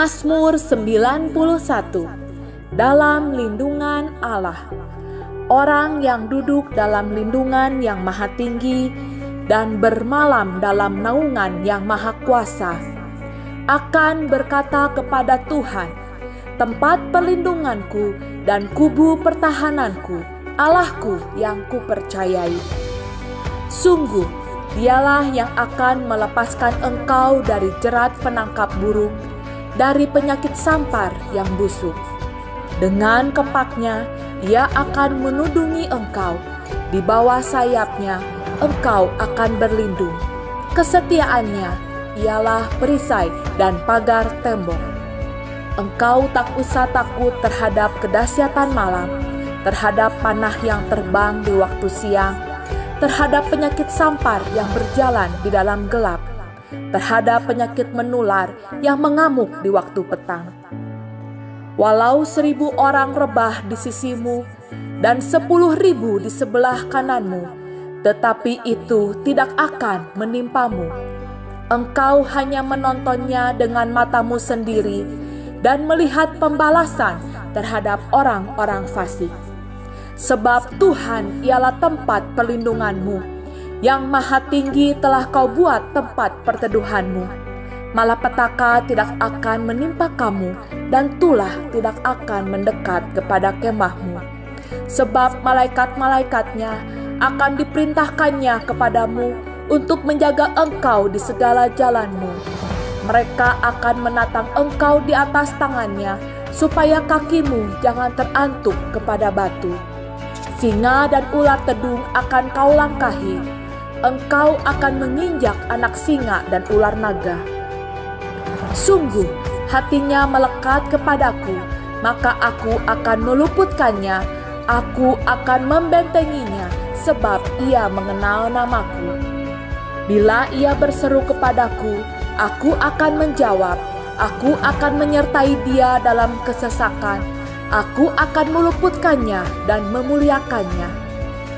Mazmur 91. Dalam lindungan Allah. Orang yang duduk dalam lindungan yang maha tinggi dan bermalam dalam naungan yang maha kuasa akan berkata kepada Tuhan, tempat perlindunganku dan kubu pertahananku, Allahku yang kupercayai. Sungguh, dialah yang akan melepaskan engkau dari jerat penangkap burung, dari penyakit sampar yang busuk. Dengan kepaknya, ia akan menudungi engkau. Di bawah sayapnya, engkau akan berlindung. Kesetiaannya ialah perisai dan pagar tembok. Engkau tak usah takut terhadap kedahsyatan malam, terhadap panah yang terbang di waktu siang, terhadap penyakit sampar yang berjalan di dalam gelap, terhadap penyakit menular yang mengamuk di waktu petang. Walau 1.000 orang rebah di sisimu dan 10.000 di sebelah kananmu, tetapi itu tidak akan menimpamu. Engkau hanya menontonnya dengan matamu sendiri dan melihat pembalasan terhadap orang-orang fasik. Sebab Tuhan ialah tempat perlindunganmu, yang maha tinggi telah kau buat tempat perteduhanmu. Malapetaka tidak akan menimpa kamu, dan tulah tidak akan mendekat kepada kemahmu. Sebab malaikat-malaikatnya akan diperintahkannya kepadamu untuk menjaga engkau di segala jalanmu. Mereka akan menatang engkau di atas tangannya, supaya kakimu jangan terantuk kepada batu. Singa dan ular tedung akan kau langkahi. Engkau akan menginjak anak singa dan ular naga. Sungguh, hatinya melekat kepadaku, maka aku akan meluputkannya. Aku akan membentenginya, sebab ia mengenal namaku. Bila ia berseru kepadaku, aku akan menjawab. Aku akan menyertai dia dalam kesesakan. Aku akan meluputkannya dan memuliakannya.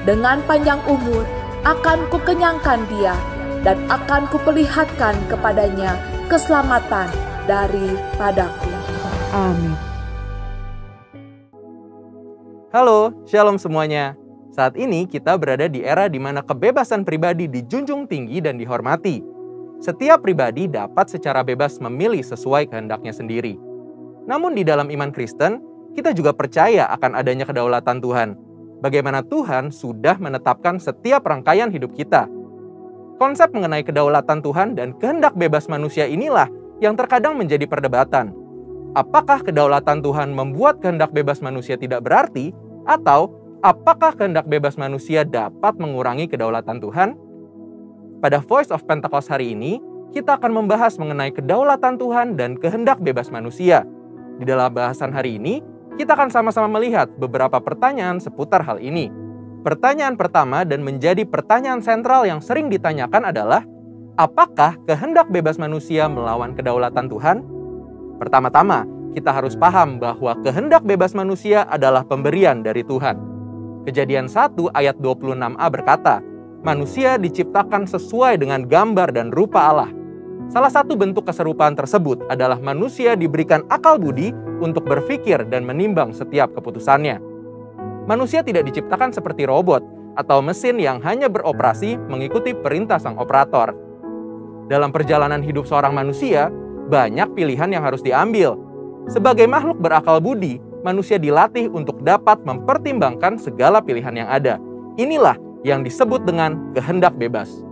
Dengan panjang umur, akan kukenyangkan dia, dan akan kuperlihatkan kepadanya keselamatan daripadaku. Amin. Halo, shalom semuanya. Saat ini kita berada di era di mana kebebasan pribadi dijunjung tinggi dan dihormati. Setiap pribadi dapat secara bebas memilih sesuai kehendaknya sendiri. Namun di dalam iman Kristen, kita juga percaya akan adanya kedaulatan Tuhan. Bagaimana Tuhan sudah menetapkan setiap rangkaian hidup kita. Konsep mengenai kedaulatan Tuhan dan kehendak bebas manusia inilah yang terkadang menjadi perdebatan. Apakah kedaulatan Tuhan membuat kehendak bebas manusia tidak berarti? Atau apakah kehendak bebas manusia dapat mengurangi kedaulatan Tuhan? Pada Voice of Pentecost hari ini, kita akan membahas mengenai kedaulatan Tuhan dan kehendak bebas manusia. Di dalam bahasan hari ini, kita akan sama-sama melihat beberapa pertanyaan seputar hal ini. Pertanyaan pertama dan menjadi pertanyaan sentral yang sering ditanyakan adalah, apakah kehendak bebas manusia melawan kedaulatan Tuhan? Pertama-tama, kita harus paham bahwa kehendak bebas manusia adalah pemberian dari Tuhan. Kejadian 1 ayat 26a berkata, manusia diciptakan sesuai dengan gambar dan rupa Allah. Salah satu bentuk keserupaan tersebut adalah manusia diberikan akal budi untuk berpikir dan menimbang setiap keputusannya. Manusia tidak diciptakan seperti robot atau mesin yang hanya beroperasi mengikuti perintah sang operator. Dalam perjalanan hidup seorang manusia, banyak pilihan yang harus diambil. Sebagai makhluk berakal budi, manusia dilatih untuk dapat mempertimbangkan segala pilihan yang ada. Inilah yang disebut dengan kehendak bebas.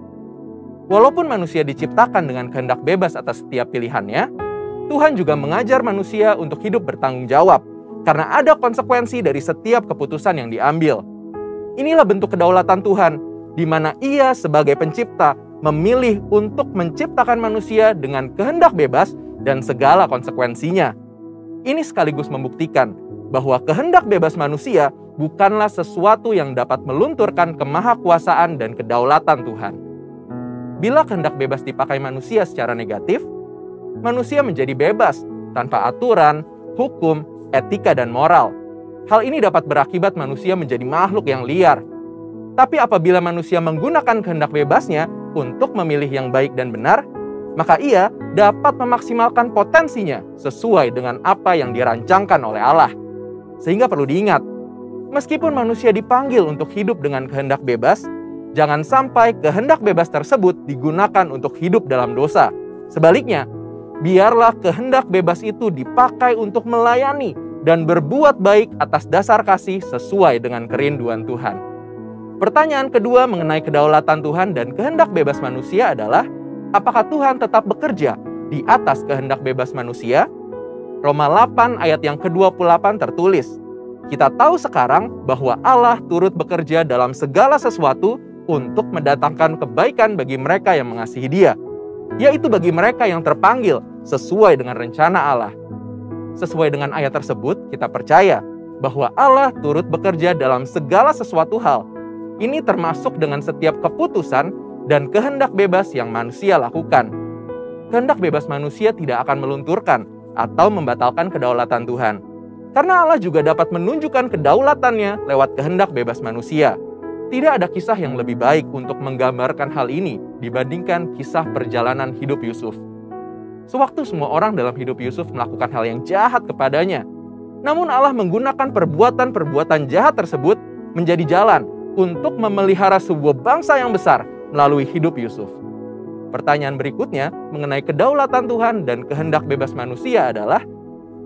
Walaupun manusia diciptakan dengan kehendak bebas atas setiap pilihannya, Tuhan juga mengajar manusia untuk hidup bertanggung jawab, karena ada konsekuensi dari setiap keputusan yang diambil. Inilah bentuk kedaulatan Tuhan, di mana Ia sebagai pencipta memilih untuk menciptakan manusia dengan kehendak bebas dan segala konsekuensinya. Ini sekaligus membuktikan bahwa kehendak bebas manusia bukanlah sesuatu yang dapat melunturkan kemahakuasaan dan kedaulatan Tuhan. Bila kehendak bebas dipakai manusia secara negatif, manusia menjadi bebas tanpa aturan, hukum, etika, dan moral. Hal ini dapat berakibat manusia menjadi makhluk yang liar. Tapi apabila manusia menggunakan kehendak bebasnya untuk memilih yang baik dan benar, maka ia dapat memaksimalkan potensinya sesuai dengan apa yang dirancangkan oleh Allah. Sehingga perlu diingat, meskipun manusia dipanggil untuk hidup dengan kehendak bebas, jangan sampai kehendak bebas tersebut digunakan untuk hidup dalam dosa. Sebaliknya, biarlah kehendak bebas itu dipakai untuk melayani dan berbuat baik atas dasar kasih sesuai dengan kerinduan Tuhan. Pertanyaan kedua mengenai kedaulatan Tuhan dan kehendak bebas manusia adalah, apakah Tuhan tetap bekerja di atas kehendak bebas manusia? Roma 8 ayat yang ke-28 tertulis, kita tahu sekarang bahwa Allah turut bekerja dalam segala sesuatu untuk mendatangkan kebaikan bagi mereka yang mengasihi Dia, yaitu bagi mereka yang terpanggil sesuai dengan rencana Allah. Sesuai dengan ayat tersebut, kita percaya bahwa Allah turut bekerja dalam segala sesuatu hal. Ini termasuk dengan setiap keputusan dan kehendak bebas yang manusia lakukan. Kehendak bebas manusia tidak akan melunturkan atau membatalkan kedaulatan Tuhan. Karena Allah juga dapat menunjukkan kedaulatannya lewat kehendak bebas manusia. Tidak ada kisah yang lebih baik untuk menggambarkan hal ini dibandingkan kisah perjalanan hidup Yusuf. Sewaktu semua orang dalam hidup Yusuf melakukan hal yang jahat kepadanya, namun Allah menggunakan perbuatan-perbuatan jahat tersebut menjadi jalan untuk memelihara sebuah bangsa yang besar melalui hidup Yusuf. Pertanyaan berikutnya mengenai kedaulatan Tuhan dan kehendak bebas manusia adalah,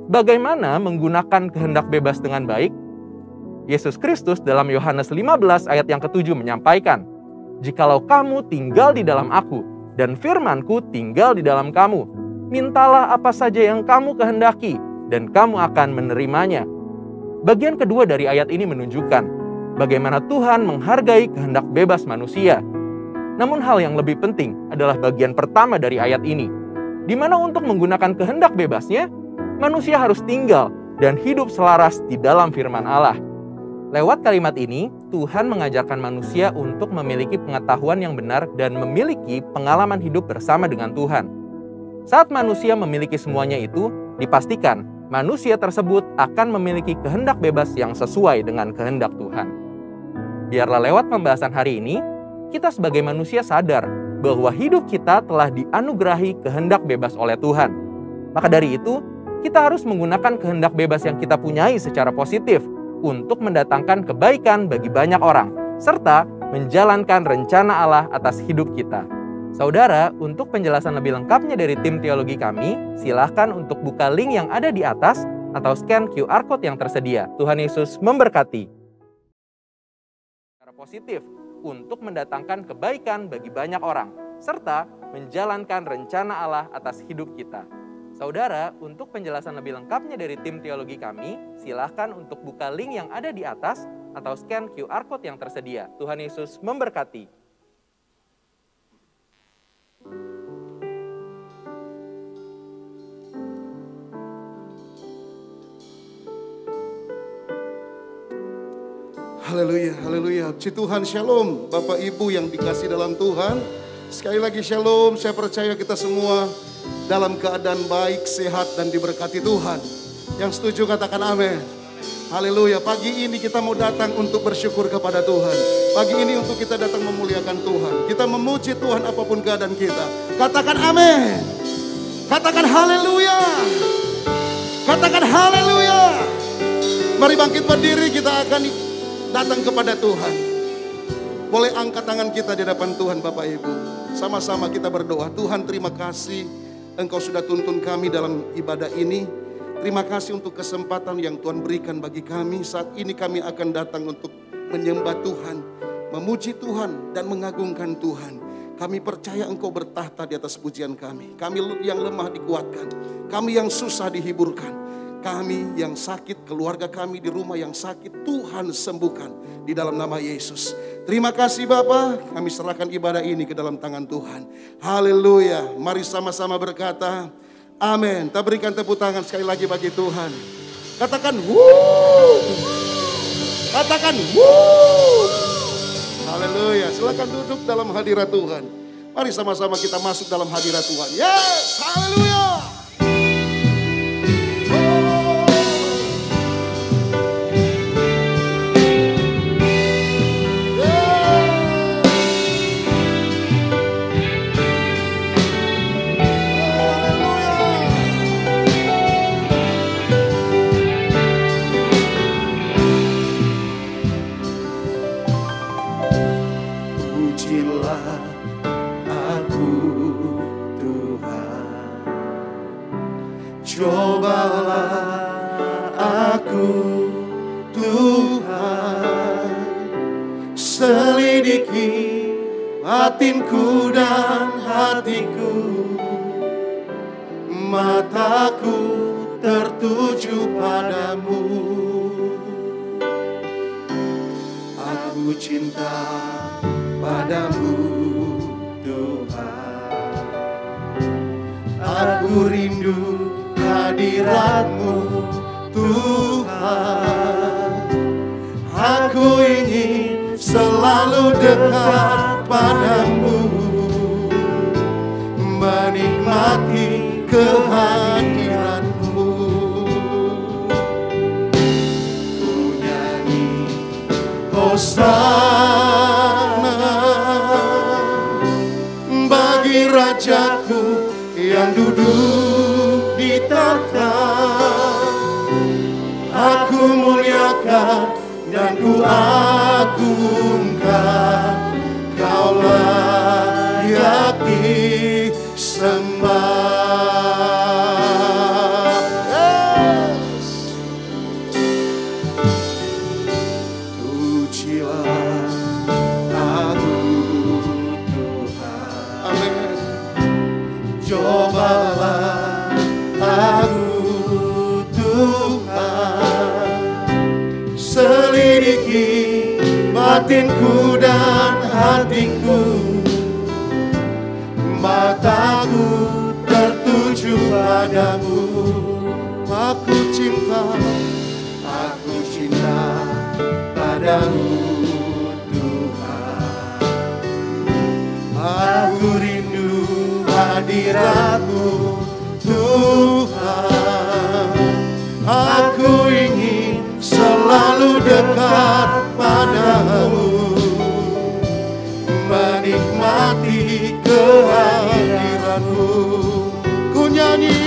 bagaimana menggunakan kehendak bebas dengan baik? Yesus Kristus dalam Yohanes 15 ayat yang ke-7 menyampaikan, "Jikalau kamu tinggal di dalam aku dan firman-Ku tinggal di dalam kamu, mintalah apa saja yang kamu kehendaki dan kamu akan menerimanya." Bagian kedua dari ayat ini menunjukkan bagaimana Tuhan menghargai kehendak bebas manusia. Namun hal yang lebih penting adalah bagian pertama dari ayat ini, di mana untuk menggunakan kehendak bebasnya, manusia harus tinggal dan hidup selaras di dalam firman Allah. Lewat kalimat ini, Tuhan mengajarkan manusia untuk memiliki pengetahuan yang benar dan memiliki pengalaman hidup bersama dengan Tuhan. Saat manusia memiliki semuanya itu, dipastikan manusia tersebut akan memiliki kehendak bebas yang sesuai dengan kehendak Tuhan. Biarlah lewat pembahasan hari ini, kita sebagai manusia sadar bahwa hidup kita telah dianugerahi kehendak bebas oleh Tuhan. Maka dari itu, kita harus menggunakan kehendak bebas yang kita punyai secara positif untuk mendatangkan kebaikan bagi banyak orang, serta menjalankan rencana Allah atas hidup kita. Saudara, untuk penjelasan lebih lengkapnya dari tim teologi kami, silahkan untuk buka link yang ada di atas atau scan QR Code yang tersedia. Tuhan Yesus memberkati. Secara positif, untuk mendatangkan kebaikan bagi banyak orang, serta menjalankan rencana Allah atas hidup kita. Saudara, untuk penjelasan lebih lengkapnya dari tim teologi kami, silahkan untuk buka link yang ada di atas atau scan QR Code yang tersedia. Tuhan Yesus memberkati. Haleluya, haleluya. Puji Tuhan, shalom. Bapak Ibu yang dikasih dalam Tuhan. Sekali lagi shalom, saya percaya kita semua dalam keadaan baik, sehat, dan diberkati Tuhan. Yang setuju katakan amin. Haleluya, pagi ini kita mau datang untuk bersyukur kepada Tuhan. Pagi ini untuk kita datang memuliakan Tuhan. Kita memuji Tuhan apapun keadaan kita. Katakan amin. Katakan haleluya. Katakan haleluya. Mari bangkit berdiri, kita akan datang kepada Tuhan. Boleh angkat tangan kita di hadapan Tuhan Bapak Ibu. Sama-sama kita berdoa. Tuhan, terima kasih Engkau sudah tuntun kami dalam ibadah ini. Terima kasih untuk kesempatan yang Tuhan berikan bagi kami. Saat ini kami akan datang untuk menyembah Tuhan, memuji Tuhan, dan mengagungkan Tuhan. Kami percaya Engkau bertahta di atas pujian kami. Kami yang lemah dikuatkan, kami yang susah dihiburkan. Kami yang sakit, keluarga kami di rumah yang sakit, Tuhan sembuhkan di dalam nama Yesus. Terima kasih Bapa, kami serahkan ibadah ini ke dalam tangan Tuhan. Haleluya, mari sama-sama berkata, amin. Kita berikan tepuk tangan sekali lagi bagi Tuhan. Katakan, wuh. Katakan, wuh. Haleluya, silakan duduk dalam hadirat Tuhan. Mari sama-sama kita masuk dalam hadirat Tuhan. Yes, haleluya. Cobalah aku Tuhan, selidiki batinku dan hatiku, mataku tertuju padamu. Aku cinta padamu Tuhan, aku rindu hadirat-Mu Tuhan. Aku ingin selalu dekat padamu, menikmati kehadiran-Mu. Ku nyanyi Hosana bagi Rajaku yang duduk di takhta. Aku muliakan dan ku agungkan, Kau layak disembah. Yes. Pujilah aku Tuhan. Amin. Cobalah aku Tuhan, selidiki batinku dan hatiku, mataku tertuju padamu. Aku cinta padamu Tuhan. Aku rindu hadirat-Mu Tuhan. Aku ingin selalu dekat padamu, menikmati kehadiran-Mu. Ku nyanyi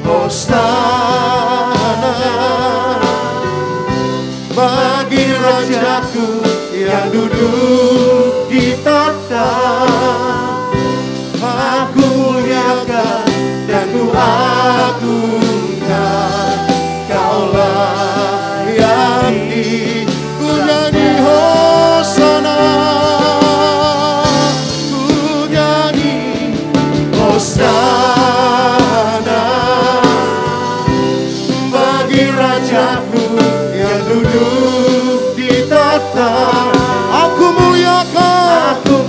Hosana bagi Rajaku yang duduk di takhta. Aku muliakan dan ku agungkan, Kau layak di. Ku nyanyi Hosana, ku nyanyi Hosana bagi Rajaku yang duduk di takhta. Aku muliakan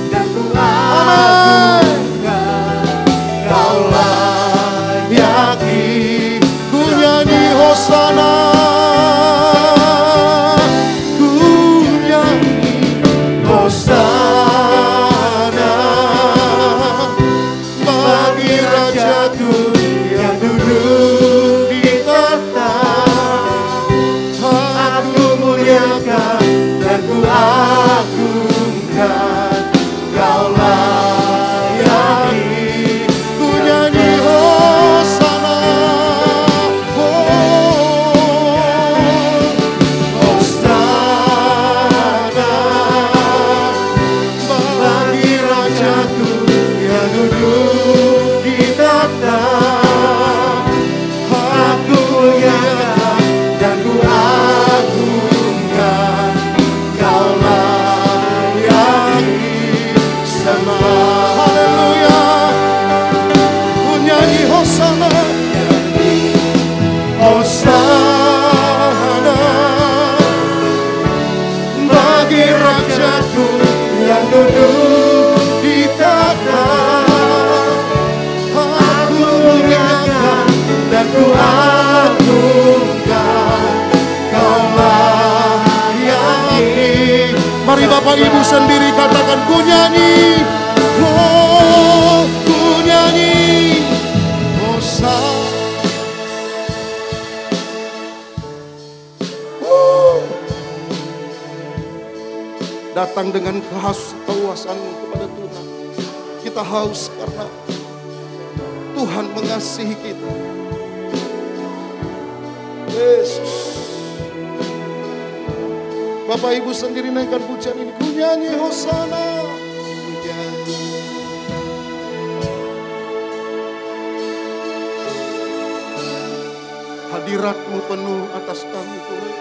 dan ku agungkan, Kau layak di. Ku nyanyi Hosana, ku nyanyi Hosana bagi Rajaku yang duduk di takhta. Aku muliakan dan ku agungkan, Kau layak di. Ku nyanyi Hosana, Hosana bagi Rajaku yang duduk di takhta. Aku muliakan dan ku agungkan, Kau layak disembah. Haleluya. Ku nyanyi Hosana, Hosana bagi Rajaku yang duduk di takhta. Aku muliakan dan ku agungkan, Kau layak di. Mari Bapak Ibu sendiri katakan, ku nyanyi, oh ku nyanyi Hosana. Datang dengan kehausan kepada Tuhan. Kita haus karena Tuhan mengasihi kita. Yesus. Bapak Ibu sendiri naikkan pujian ini. Ku nyanyi Hosana. Hadirat-Mu penuh atas kami Tuhan.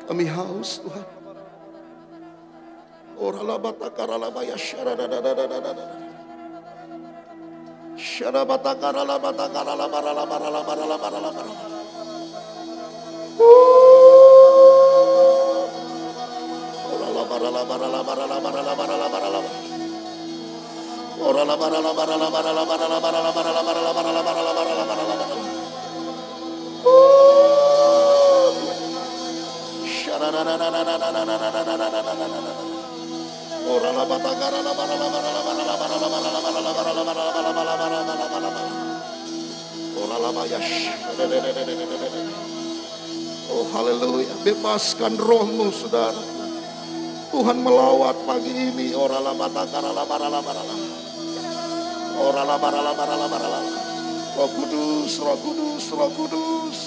Kami haus Tuhan. Oh haleluya, bebaskan rohmu saudara. Tuhan melawat pagi ini. Roh Kudus, Roh Kudus, Roh Kudus.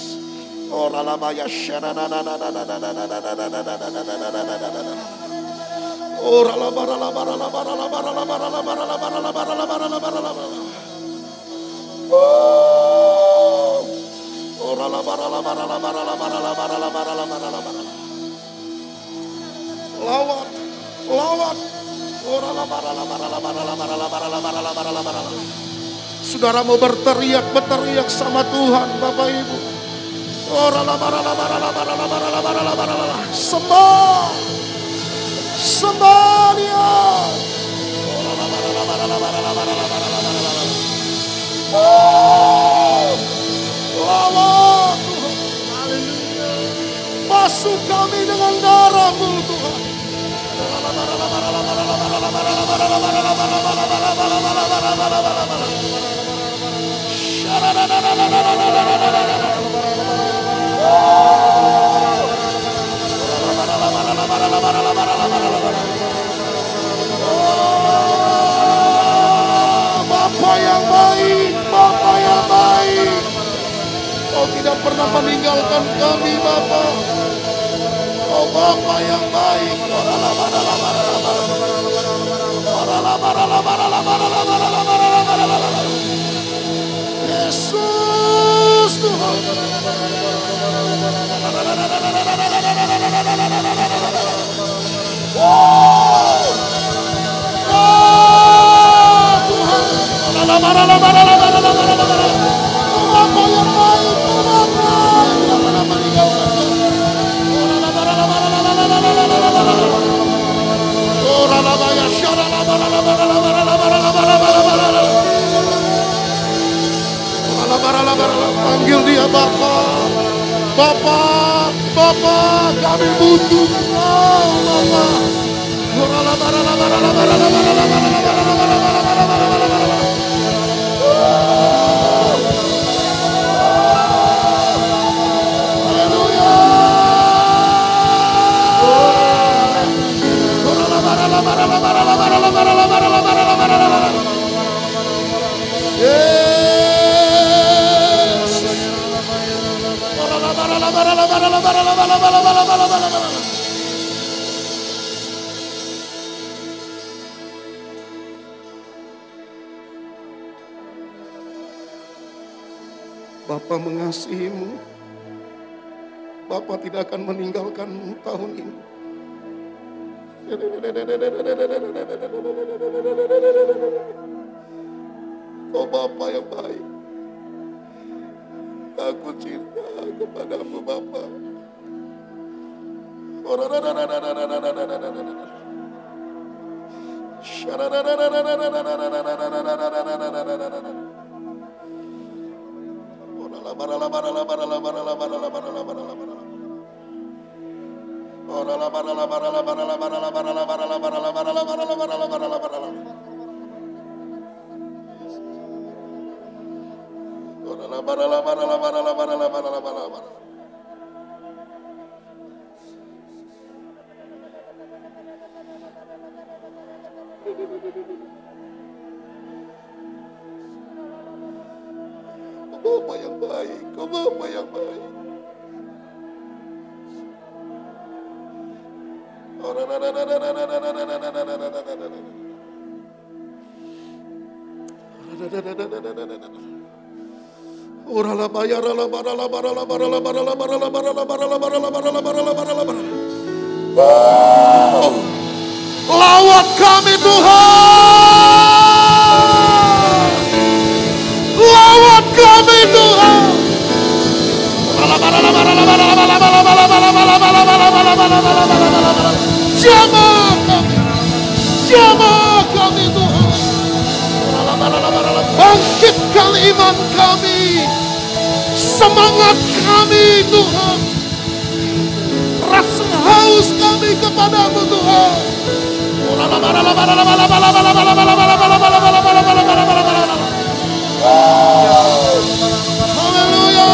Lawat, lawat. Saudara mau berteriak sama Tuhan, Bapak Ibu. Sembah, sembah Dia. Lawat Tuhan. Basuh kami dengan darah-Mu Tuhan. Bapa yang baik, Bapa yang baik. Kau tidak pernah meninggalkan kami, Bapa. Oh Bapa yang baik. Yesus Tuhan. Panggil Dia Bapa. Bapa, Bapa, kami butuh Engkau, Bapa. Bapa mengasihi-Mu. Bapa tidak akan meninggalkan-Mu tahun ini. Oh Bapa yang baik. Aku cinta kepada-Mu Bapa. Bapa yang baik, Kau Bapa yang baik. Lawat kami Tuhan. Lawat kami Tuhan. Jamah kami Tuhan. Bangkitkan iman kami, semangat kami Tuhan, rasa haus kami kepada-Mu Tuhan. Haleluya.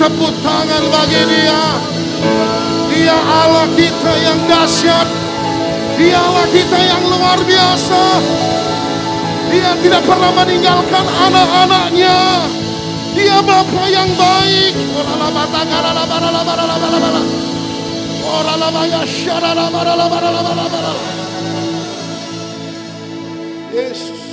tepuk tangan bagi Dia. Dia Allah kita yang dahsyat. Dia Allah kita yang luar biasa. Dia tidak pernah meninggalkan anak-anaknya. Dia Bapa yang baik. Yesus.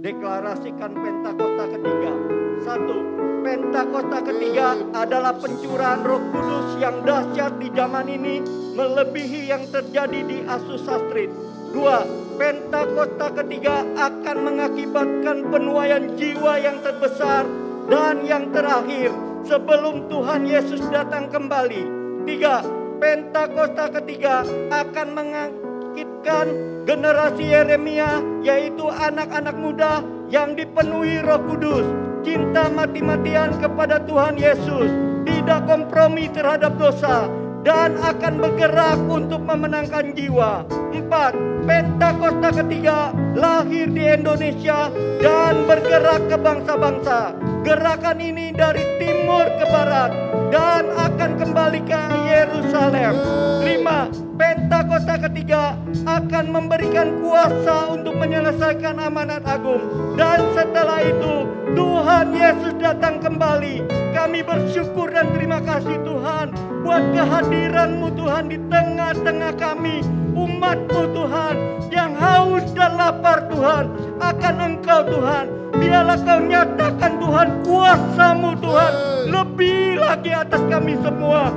deklarasikan Pentakosta ketiga. 1. Pentakosta ketiga adalah pencurahan Roh Kudus yang dahsyat di zaman ini, melebihi yang terjadi di Azusa Street. 2. Pentakosta ketiga akan mengakibatkan penuaian jiwa yang terbesar dan yang terakhir sebelum Tuhan Yesus datang kembali. 3. Pentakosta ketiga akan membangkitkan generasi Yeremia, yaitu anak-anak muda yang dipenuhi Roh Kudus, cinta mati-matian kepada Tuhan Yesus, tidak kompromi terhadap dosa, dan akan bergerak untuk memenangkan jiwa. 4. Pentakosta ketiga lahir di Indonesia dan bergerak ke bangsa-bangsa. Gerakan ini dari timur ke barat dan akan kembali ke Yerusalem. 5. Pentakosta ketiga akan memberikan kuasa untuk menyelesaikan amanat agung. Dan setelah itu Tuhan Yesus datang kembali. Kami bersyukur dan terima kasih Tuhan buat kehadiran-Mu Tuhan di tengah-tengah kami, umat-Mu Tuhan yang haus dan lapar Tuhan akan Engkau Tuhan. Biarlah Kau nyatakan Tuhan kuasa-Mu Tuhan lebih lagi atas kami semua.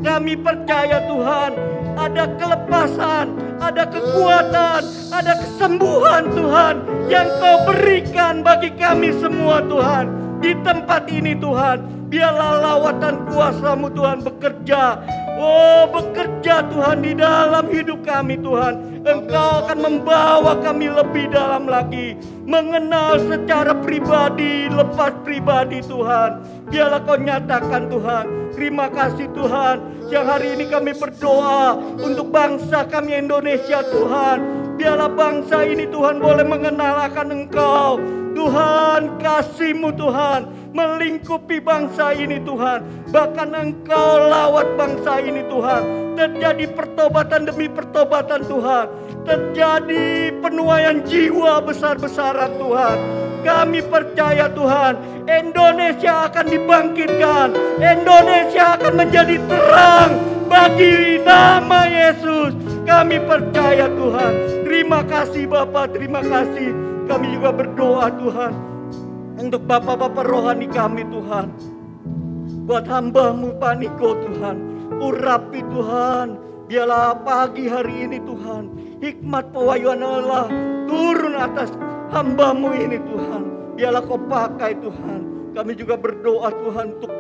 Kami percaya Tuhan ada kelepasan, ada kekuatan, ada kesembuhan Tuhan yang Kau berikan bagi kami semua Tuhan. Di tempat ini Tuhan, biarlah lawatan kuasa-Mu Tuhan bekerja. Oh, bekerja Tuhan di dalam hidup kami Tuhan. Engkau akan membawa kami lebih dalam lagi, mengenal secara pribadi, lepas pribadi Tuhan. Biarlah Kau nyatakan Tuhan. Terima kasih Tuhan, yang hari ini kami berdoa untuk bangsa kami Indonesia Tuhan. Biarlah bangsa ini Tuhan boleh mengenal akan Engkau. Tuhan, kasih-Mu Tuhan melingkupi bangsa ini Tuhan. Bahkan Engkau lawat bangsa ini Tuhan. Terjadi pertobatan demi pertobatan Tuhan. Terjadi penuaian jiwa besar-besaran Tuhan. Kami percaya Tuhan, Indonesia akan dibangkitkan. Indonesia akan menjadi terang bagi nama Yesus. Kami percaya Tuhan. Terima kasih Bapa, terima kasih. Kami juga berdoa Tuhan untuk Bapak-Bapak rohani kami Tuhan. Buat hamba-Mu Pak Niko Tuhan, urapi Tuhan. Biarlah pagi hari ini Tuhan, hikmat pewahyuan Allah turun atas hamba-Mu ini Tuhan. Biarlah Kau pakai Tuhan. Kami juga berdoa Tuhan untuk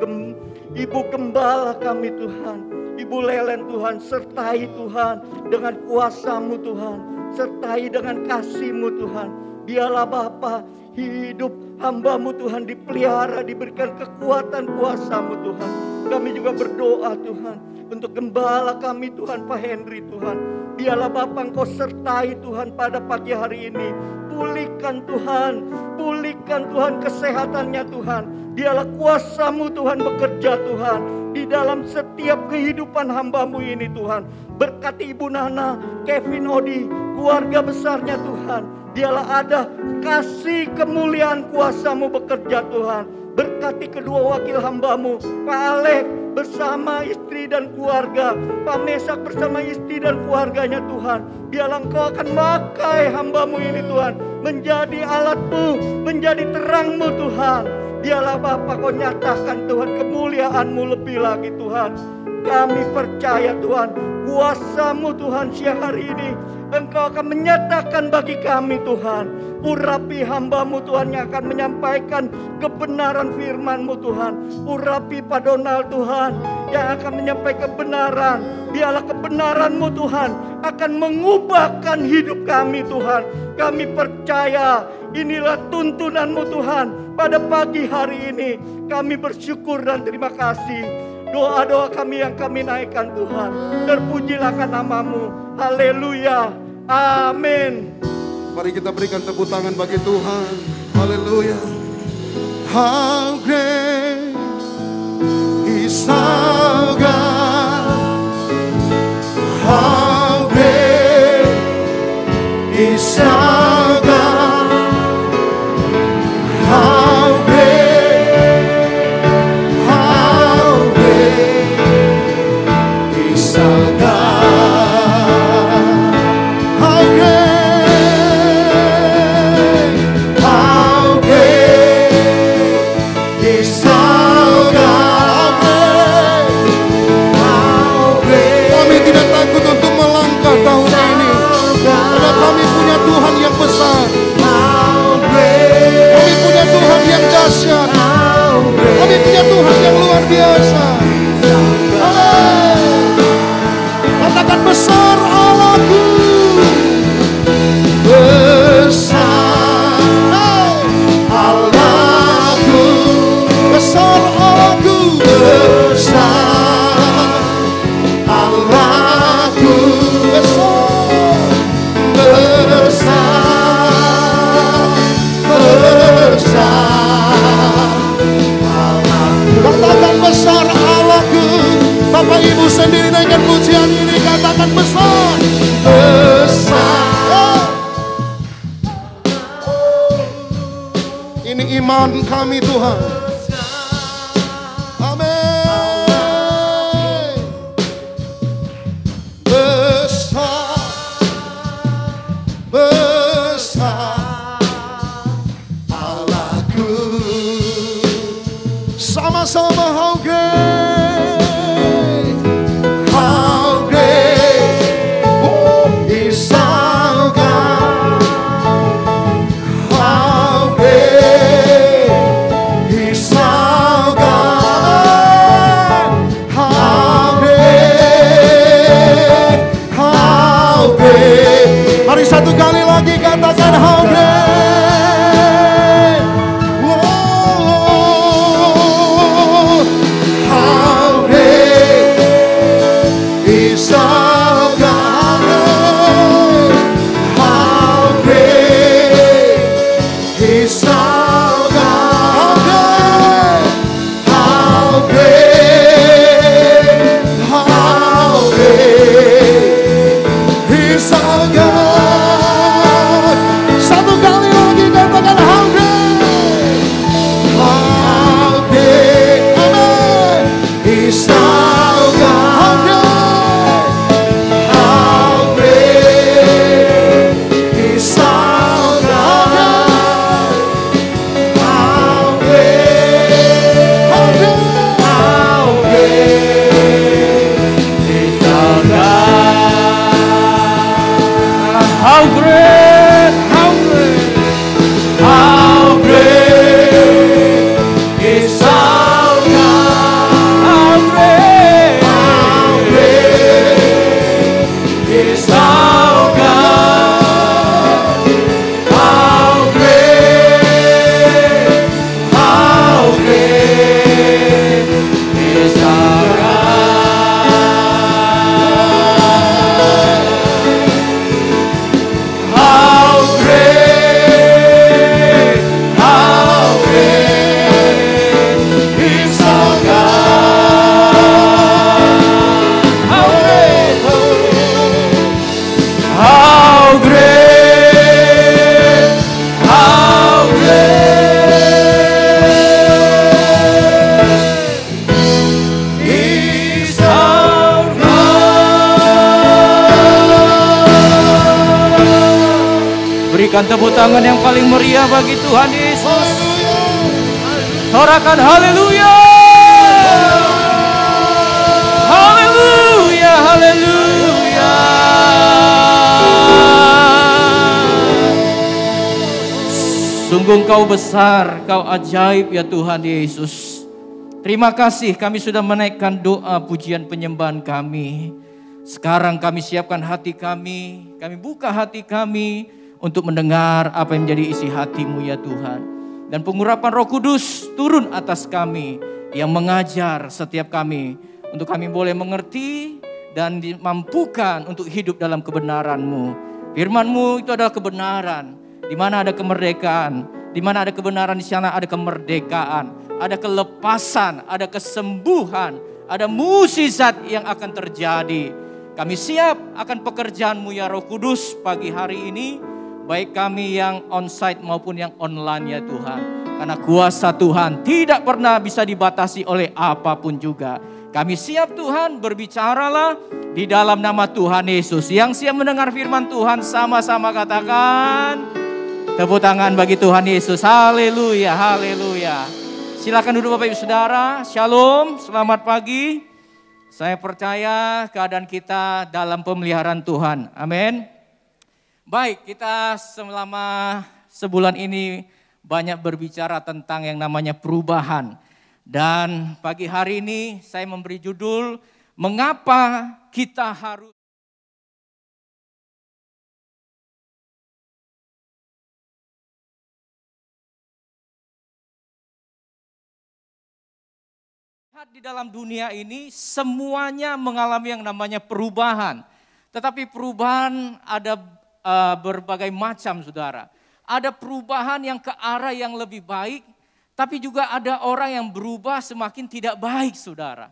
Ibu Gembala kami Tuhan, Ibu Lelen Tuhan. Sertai Tuhan dengan kuasa-Mu Tuhan, sertai dengan kasih-Mu Tuhan. Biarlah Bapa hidup hamba-Mu Tuhan dipelihara, diberikan kekuatan kuasa-Mu Tuhan. Kami juga berdoa Tuhan untuk gembala kami Tuhan, Pak Henry Tuhan. Biarlah Bapa Engkau sertai Tuhan pada pagi hari ini. Pulihkan Tuhan kesehatannya Tuhan. Biarlah kuasa-Mu Tuhan bekerja Tuhan di dalam setiap kehidupan hamba-Mu ini Tuhan. Berkati Ibu Nana, Kevin Odi, keluarga besarnya Tuhan. Biarlah ada kasih kemuliaan kuasa-Mu bekerja Tuhan. Berkati kedua wakil hamba-Mu, Pak Alek bersama istri dan keluarga, Pak Mesak bersama istri dan keluarganya Tuhan. Biarlah Engkau akan pakai hamba-Mu ini Tuhan, menjadi alat-Mu, menjadi terang-Mu Tuhan. Biarlah Bapa Kau nyatakan Tuhan kemuliaan-Mu lebih lagi Tuhan. Kami percaya Tuhan, kuasa-Mu Tuhan siang hari ini Engkau akan menyatakan bagi kami Tuhan. Urapi hamba-Mu Tuhan yang akan menyampaikan kebenaran firman-Mu Tuhan. Urapi Pak Donald Tuhan yang akan menyampaikan kebenaran. Biarlah kebenaran-Mu Tuhan akan mengubahkan hidup kami Tuhan. Kami percaya inilah tuntunan-Mu Tuhan pada pagi hari ini. Kami bersyukur dan terima kasih. Doa-doa kami yang kami naikkan Tuhan. Terpujilah nama-Mu. Haleluya. Amin. Mari kita berikan tepuk tangan bagi Tuhan. Haleluya. How great is our God. How great is our God. How great is our God. How great Ini iman kami Tuhan. Amin. Besar, besar Allahku. Sama-sama how great, how great is our God. How great is our God. How great, how great. Mari satu kali lagi katakan how great. How great is our God. How great is our God. How great, how great is our God. Satu kali lagi katakan how great. How great, amen, is our God. How great is our God. How great, how great is our God. How great, how great, How great is our God. how great, How great is our God. How great, how great is our God. How great, how great is our God. How great, how great, how great is our God. Berikan tepuk tangan yang paling meriah bagi Tuhan Yesus. Sorakan haleluya. Haleluya, haleluya. Sungguh Engkau besar, Kau ajaib ya Tuhan Yesus. Terima kasih kami sudah menaikkan doa pujian penyembahan kami. Sekarang kami siapkan hati kami buka hati kami untuk mendengar apa yang menjadi isi hati-Mu ya Tuhan. Dan pengurapan Roh Kudus turun atas kami yang mengajar setiap kami. Untuk kami boleh mengerti dan dimampukan untuk hidup dalam kebenaran-Mu. Firman-Mu itu adalah kebenaran. Di mana ada kemerdekaan, di mana ada kebenaran, di sana ada kemerdekaan, ada kelepasan, ada kesembuhan, ada mukjizat yang akan terjadi. Kami siap akan pekerjaan-Mu ya Roh Kudus pagi hari ini, baik kami yang onsite maupun yang online ya Tuhan. Karena kuasa Tuhan tidak pernah bisa dibatasi oleh apapun juga. Kami siap Tuhan, berbicaralah di dalam nama Tuhan Yesus. Yang siap mendengar firman Tuhan sama-sama katakan tepuk tangan bagi Tuhan Yesus. Haleluya, haleluya. Silakan duduk Bapak Ibu Saudara. Shalom, selamat pagi. Saya percaya keadaan kita dalam pemeliharaan Tuhan. Amin. Baik, kita selama sebulan ini banyak berbicara tentang yang namanya perubahan. Dan pagi hari ini saya memberi judul, mengapa kita harus di dalam dunia ini semuanya mengalami yang namanya perubahan. Tetapi perubahan ada berbagai macam saudara. Ada perubahan yang ke arah yang lebih baik, tapi juga ada orang yang berubah semakin tidak baik saudara.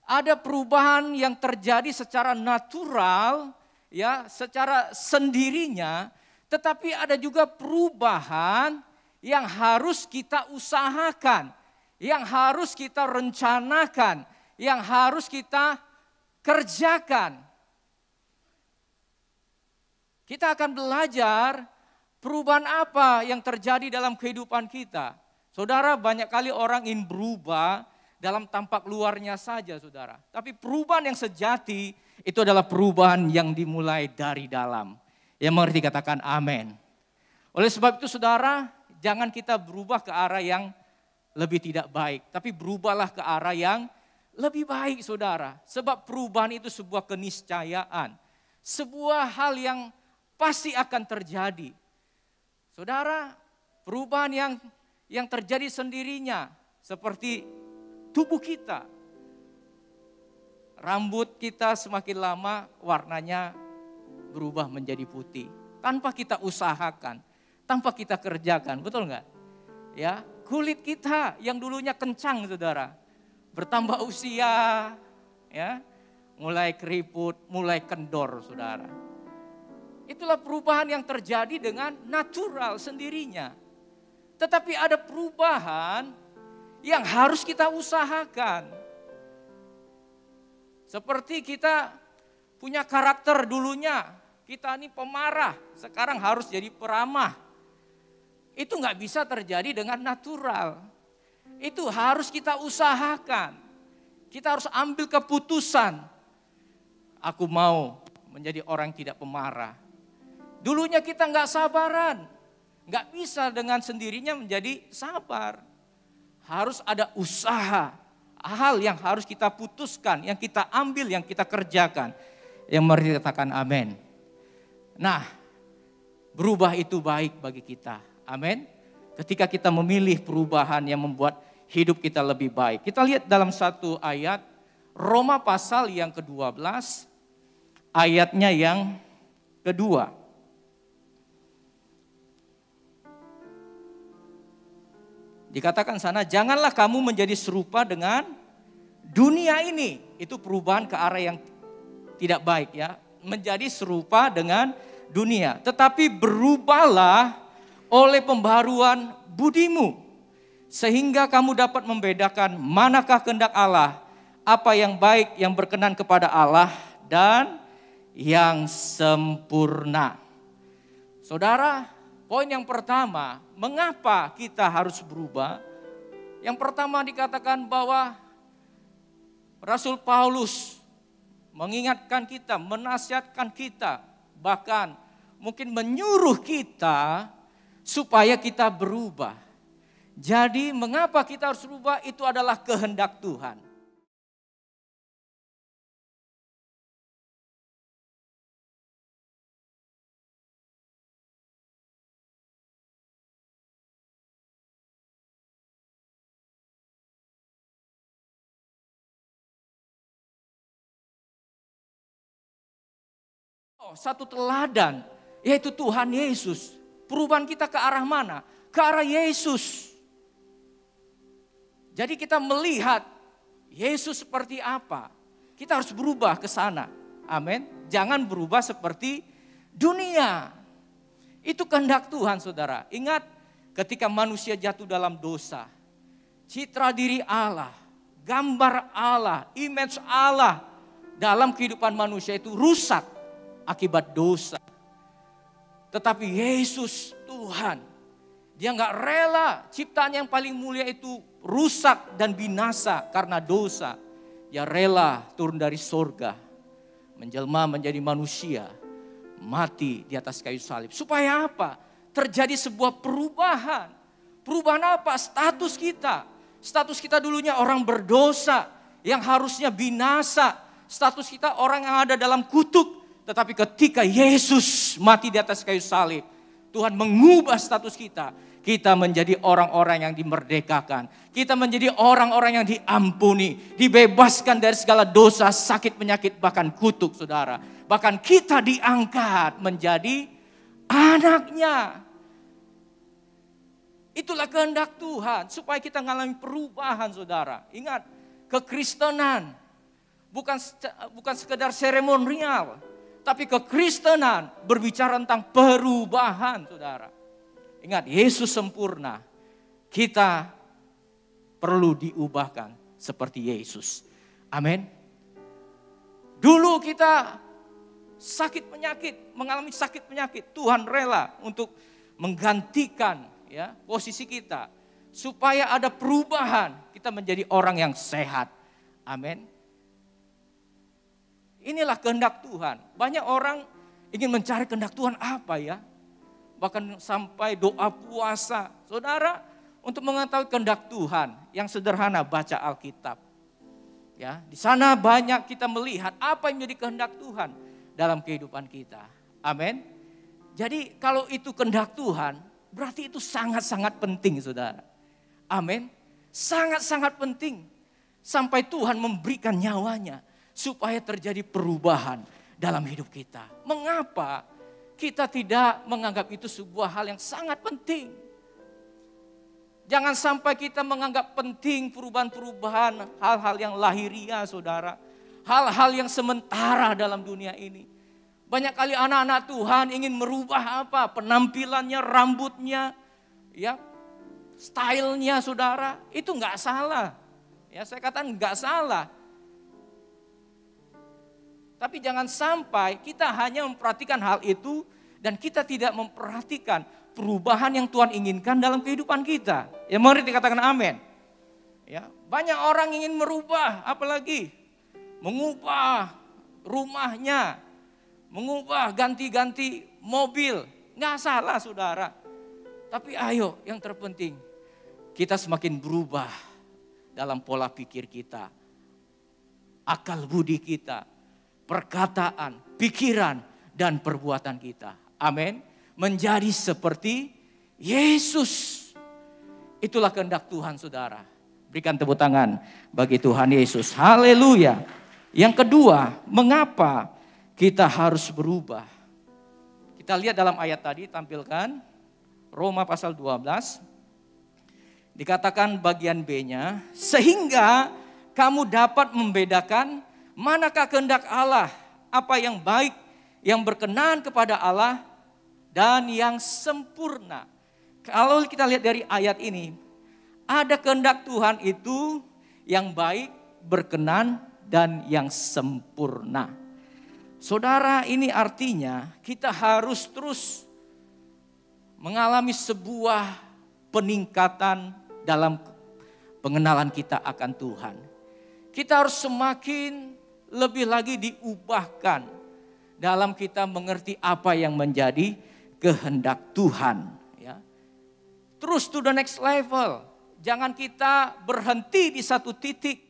Ada perubahan yang terjadi secara natural, ya, secara sendirinya, tetapi ada juga perubahan yang harus kita usahakan, yang harus kita rencanakan, yang harus kita kerjakan. Kita akan belajar perubahan apa yang terjadi dalam kehidupan kita. Saudara, banyak kali orang ingin berubah dalam tampak luarnya saja, saudara. Tapi perubahan yang sejati itu adalah perubahan yang dimulai dari dalam. Yang mengerti katakan amin. Oleh sebab itu saudara, jangan kita berubah ke arah yang lebih tidak baik. Tapi berubahlah ke arah yang lebih baik, saudara. Sebab perubahan itu sebuah keniscayaan. Sebuah hal yang pasti akan terjadi. Saudara, perubahan yang terjadi sendirinya seperti tubuh kita. Rambut kita semakin lama warnanya berubah menjadi putih. Tanpa kita usahakan, tanpa kita kerjakan, betul enggak? Ya, kulit kita yang dulunya kencang, saudara, bertambah usia, ya, mulai keriput, mulai kendor, saudara. Itulah perubahan yang terjadi dengan natural sendirinya. Tetapi ada perubahan yang harus kita usahakan. Seperti kita punya karakter dulunya, kita ini pemarah, sekarang harus jadi peramah. Itu nggak bisa terjadi dengan natural. Itu harus kita usahakan. Kita harus ambil keputusan. Aku mau menjadi orang tidak pemarah. Dulunya kita nggak sabaran, nggak bisa dengan sendirinya menjadi sabar. Harus ada usaha, hal yang harus kita putuskan, yang kita ambil, yang kita kerjakan. Yang mari katakan amin. Nah, berubah itu baik bagi kita. Amin. Ketika kita memilih perubahan yang membuat hidup kita lebih baik. Kita lihat dalam satu ayat, Roma pasal yang ke-12, ayatnya yang kedua. Dikatakan sana, janganlah kamu menjadi serupa dengan dunia ini. Itu perubahan ke arah yang tidak baik ya. Menjadi serupa dengan dunia. Tetapi berubahlah oleh pembaharuan budimu. Sehingga kamu dapat membedakan manakah kehendak Allah. Apa yang baik, yang berkenan kepada Allah dan yang sempurna. Saudara, poin yang pertama, mengapa kita harus berubah? Yang pertama dikatakan bahwa Rasul Paulus mengingatkan kita, menasihatkan kita, bahkan mungkin menyuruh kita supaya kita berubah. Jadi mengapa kita harus berubah? Itu adalah kehendak Tuhan. Satu teladan, yaitu Tuhan Yesus. Perubahan kita ke arah mana? Ke arah Yesus. Jadi kita melihat Yesus seperti apa. Kita harus berubah ke sana. Amin. Jangan berubah seperti dunia. Itu kehendak Tuhan, saudara. Ingat ketika manusia jatuh dalam dosa. Citra diri Allah, gambar Allah, image Allah dalam kehidupan manusia itu rusak akibat dosa. Tetapi Yesus Tuhan, dia gak rela ciptaan yang paling mulia itu rusak dan binasa karena dosa. Dia rela turun dari sorga, menjelma menjadi manusia, mati di atas kayu salib. Supaya apa? Terjadi sebuah perubahan. Perubahan apa? Status kita. Status kita dulunya orang berdosa yang harusnya binasa. Status kita orang yang ada dalam kutuk. Tetapi ketika Yesus mati di atas kayu salib, Tuhan mengubah status kita. Kita menjadi orang-orang yang dimerdekakan. Kita menjadi orang-orang yang diampuni. Dibebaskan dari segala dosa, sakit, penyakit, bahkan kutuk, saudara. Bahkan kita diangkat menjadi anaknya. Itulah kehendak Tuhan. Supaya kita mengalami perubahan, saudara. Ingat, kekristenan bukan sekedar seremonial. Tapi kekristenan berbicara tentang perubahan, saudara. Ingat, Yesus sempurna. Kita perlu diubahkan seperti Yesus. Amin. Dulu kita sakit penyakit, mengalami sakit penyakit. Tuhan rela untuk menggantikan ya posisi kita. Supaya ada perubahan, kita menjadi orang yang sehat. Amin. Inilah kehendak Tuhan. Banyak orang ingin mencari kehendak Tuhan apa ya? Bahkan sampai doa puasa. Saudara, untuk mengetahui kehendak Tuhan yang sederhana, baca Alkitab. Ya, di sana banyak kita melihat apa yang menjadi kehendak Tuhan dalam kehidupan kita. Amin. Jadi kalau itu kehendak Tuhan, berarti itu sangat-sangat penting, saudara. Amin. Sangat-sangat penting. Sampai Tuhan memberikan nyawanya supaya terjadi perubahan dalam hidup kita. Mengapa kita tidak menganggap itu sebuah hal yang sangat penting? Jangan sampai kita menganggap penting perubahan-perubahan, hal-hal yang lahiriah, saudara. Hal-hal yang sementara dalam dunia ini. Banyak kali anak-anak Tuhan ingin merubah apa? Penampilannya, rambutnya, ya, stylenya, saudara. Itu enggak salah. Ya, saya katakan enggak salah. Tapi jangan sampai kita hanya memperhatikan hal itu dan kita tidak memperhatikan perubahan yang Tuhan inginkan dalam kehidupan kita. Ya, mari dikatakan amin. Ya, banyak orang ingin merubah, apalagi mengubah rumahnya, mengubah ganti-ganti mobil. Nggak salah, saudara. Tapi ayo, yang terpenting kita semakin berubah dalam pola pikir kita, akal budi kita, perkataan, pikiran, dan perbuatan kita. Amin. Menjadi seperti Yesus. Itulah kehendak Tuhan, saudara. Berikan tepuk tangan bagi Tuhan Yesus. Haleluya. Yang kedua, mengapa kita harus berubah? Kita lihat dalam ayat tadi, tampilkan Roma pasal 12. Dikatakan bagian B-nya, sehingga kamu dapat membedakan manakah kehendak Allah, apa yang baik, yang berkenan kepada Allah, dan yang sempurna. Kalau kita lihat dari ayat ini, ada kehendak Tuhan itu yang baik, berkenan, dan yang sempurna. Saudara, ini artinya kita harus terus mengalami sebuah peningkatan dalam pengenalan kita akan Tuhan. Kita harus semakin lebih lagi diubahkan dalam kita mengerti apa yang menjadi kehendak Tuhan. Ya. Terus to the next level. Jangan kita berhenti di satu titik.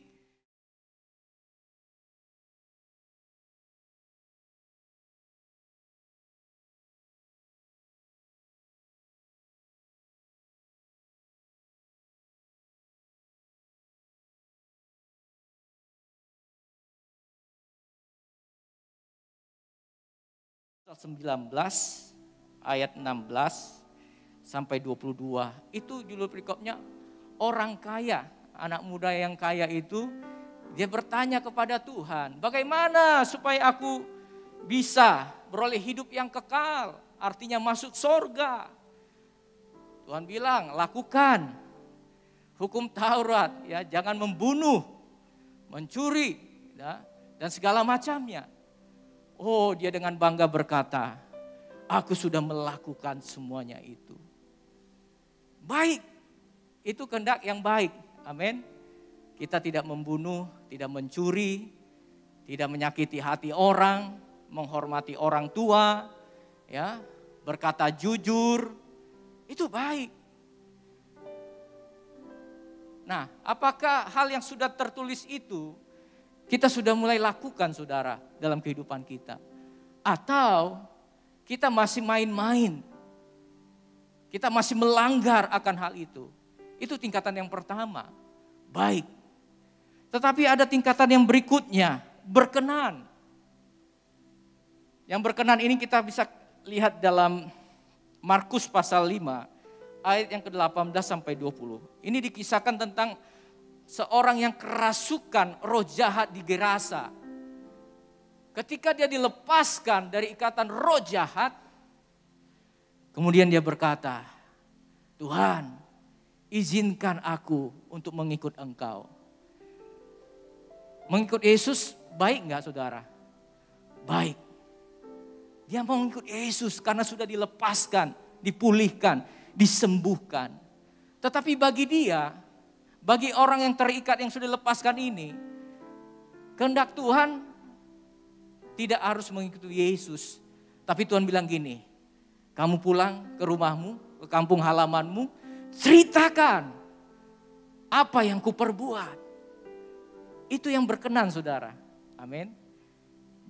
Pasal 19 ayat 16 sampai 22 itu judul perikopnya orang kaya. Anak muda yang kaya itu dia bertanya kepada Tuhan, bagaimana supaya aku bisa beroleh hidup yang kekal, artinya masuk surga. Tuhan bilang, lakukan hukum Taurat, ya, jangan membunuh, mencuri, ya, dan segala macamnya. Oh, dia dengan bangga berkata, aku sudah melakukan semuanya itu. Baik, itu kehendak yang baik. Amin. Kita tidak membunuh, tidak mencuri, tidak menyakiti hati orang, menghormati orang tua, ya, berkata jujur, itu baik. Nah, apakah hal yang sudah tertulis itu kita sudah mulai lakukan, saudara, dalam kehidupan kita? Atau kita masih main-main? Kita masih melanggar akan hal itu? Itu tingkatan yang pertama, baik. Tetapi ada tingkatan yang berikutnya, berkenan. Yang berkenan ini kita bisa lihat dalam Markus pasal 5, ayat yang ke-18 sampai 20. Ini dikisahkan tentang seorang yang kerasukan roh jahat di Gerasa. Ketika dia dilepaskan dari ikatan roh jahat, kemudian dia berkata, Tuhan, izinkan aku untuk mengikut Engkau. Mengikut Yesus baik enggak saudara? Baik. Dia mau mengikut Yesus karena sudah dilepaskan, dipulihkan, disembuhkan. Tetapi bagi dia, bagi orang yang terikat yang sudah dilepaskan ini, kehendak Tuhan tidak harus mengikuti Yesus. Tapi Tuhan bilang gini, kamu pulang ke rumahmu, ke kampung halamanmu, ceritakan apa yang kuperbuat. Itu yang berkenan saudara. Amin.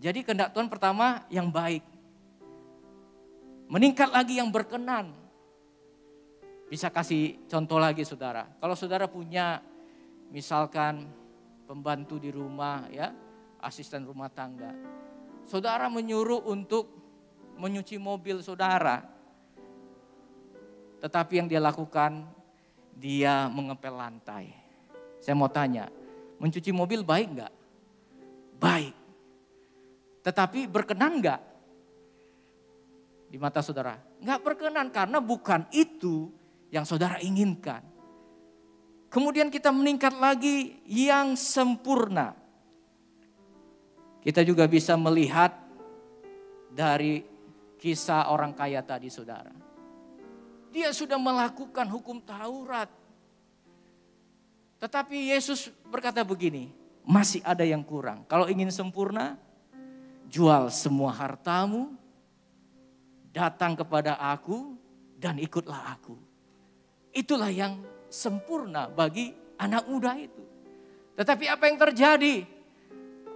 Jadi kehendak Tuhan pertama yang baik. Meningkat lagi yang berkenan. Bisa kasih contoh lagi saudara. Kalau saudara punya misalkan pembantu di rumah ya, asisten rumah tangga. Saudara menyuruh untuk menyuci mobil saudara. Tetapi yang dia lakukan, dia mengepel lantai. Saya mau tanya, mencuci mobil baik enggak? Baik. Tetapi berkenan enggak? Di mata saudara, enggak berkenan karena bukan itu yang saudara inginkan. Kemudian kita meningkat lagi yang sempurna. Kita juga bisa melihat dari kisah orang kaya tadi saudara. Dia sudah melakukan hukum Taurat. Tetapi Yesus berkata begini, masih ada yang kurang. Kalau ingin sempurna, jual semua hartamu, datang kepada aku dan ikutlah aku. Itulah yang sempurna bagi anak muda itu. Tetapi apa yang terjadi?